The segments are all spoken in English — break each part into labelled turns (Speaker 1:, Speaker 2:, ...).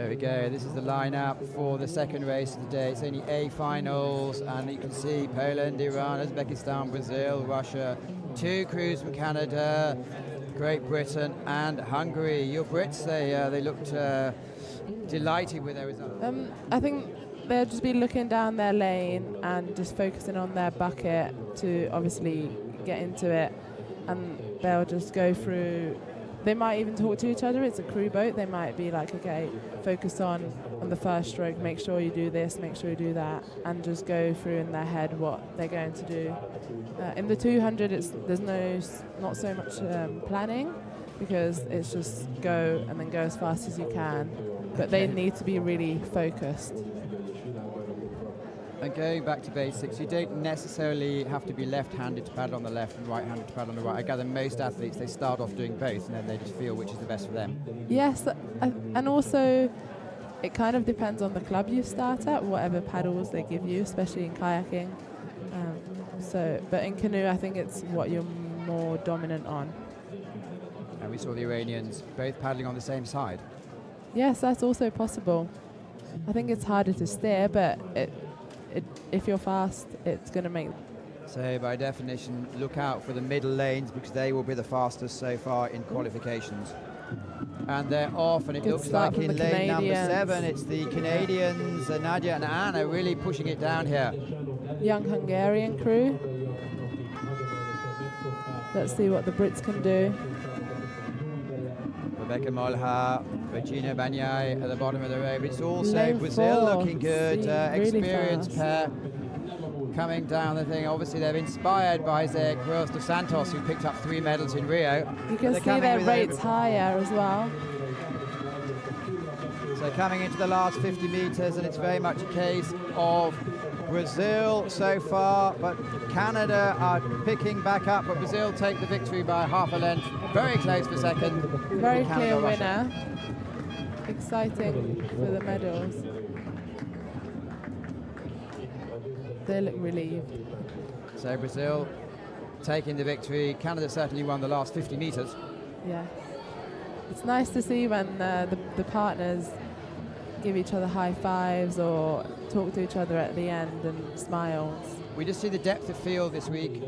Speaker 1: There we go. This is the lineup for the second race of the day. It's only A finals, and you can see Poland, Iran, Uzbekistan, Brazil, Russia, 2 crews from Canada, Great Britain, and Hungary. Your Brits, they looked delighted with their results.
Speaker 2: I think they'll just be looking down their lane and just focusing on their bucket to obviously get into it, and they'll just go through. They might even talk to each other. It's a crew boat. They might be like, okay, focus on the first stroke, make sure you do this, make sure you do that, and just go through in their head what they're going to do. In the 200, there's not so much planning, because it's just go and then go as fast as you can. But they need to be really focused.
Speaker 1: And going back to basics, you don't necessarily have to be left-handed to paddle on the left and right-handed to paddle on the right. I gather most athletes, they start off doing both, and then they just feel which is the best for them.
Speaker 2: Yes, and also it kind of depends on the club you start at, whatever paddles they give you, especially in kayaking. But in canoe, I think it's what you're more dominant on.
Speaker 1: And we saw the Iranians both paddling on the same side.
Speaker 2: Yes, that's also possible. I think it's harder to steer, but if you're fast, it's going to make...
Speaker 1: So by definition, look out for the middle lanes, because they will be the fastest so far in qualifications. And they're off, and it looks like in lane number 7, it's the Canadians, Nadya and Anne, are really pushing it down here.
Speaker 2: Young Hungarian crew. Let's see what the Brits can do.
Speaker 1: Rebeka, Molnár, Regina, Bonyai at the bottom of the road. It's also
Speaker 2: Lane
Speaker 1: Brazil
Speaker 2: 4.
Speaker 1: looking good,
Speaker 2: Really
Speaker 1: experienced pair coming down the thing. Obviously they're inspired by their girls de Santos, who picked up 3 medals in Rio.
Speaker 2: You can see their rates higher as well.
Speaker 1: So coming into the last 50 meters, and it's very much a case of Brazil so far, but Canada are picking back up, but Brazil take the victory by half a length. Very close for second.
Speaker 2: Very
Speaker 1: Canada,
Speaker 2: clear
Speaker 1: Russia.
Speaker 2: winner. Exciting for the medals. They look relieved.
Speaker 1: So Brazil taking the victory. Canada certainly won the last 50 meters.
Speaker 2: Yeah. It's nice to see when the partners give each other high fives or talk to each other at the end and smiles.
Speaker 1: We just see the depth of field this week,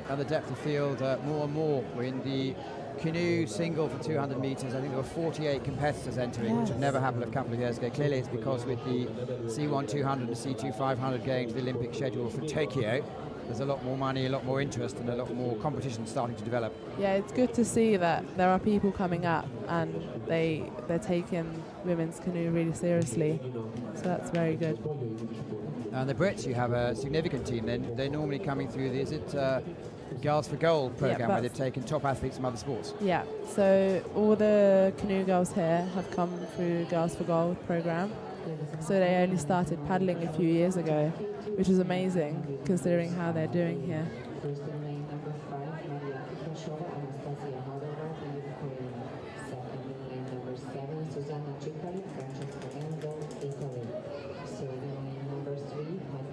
Speaker 1: and the depth of field more and more. We're in the canoe single for 200 meters. I think there were 48 competitors entering, which had never happened a couple of years ago. Clearly it's because with the C1 200 and C2 500 going to the Olympic schedule for Tokyo, there's a lot more money, a lot more interest, and a lot more competition starting to develop.
Speaker 2: Yeah, it's good to see that there are people coming up and they're taking women's canoe really seriously. So that's very good.
Speaker 1: And the Brits, you have a significant team. They're normally coming through the, is it Girls for Gold program, where they've taken top athletes from other sports?
Speaker 2: Yeah, so all the canoe girls here have come through Girls for Gold program. So they only started paddling a few years ago, which is amazing considering how they're doing here.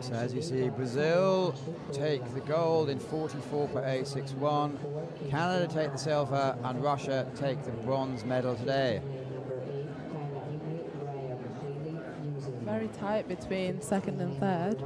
Speaker 1: So as you see, Brazil take the gold in 44.061, Canada take the silver, and Russia take the bronze medal today.
Speaker 2: Very tight between second and third.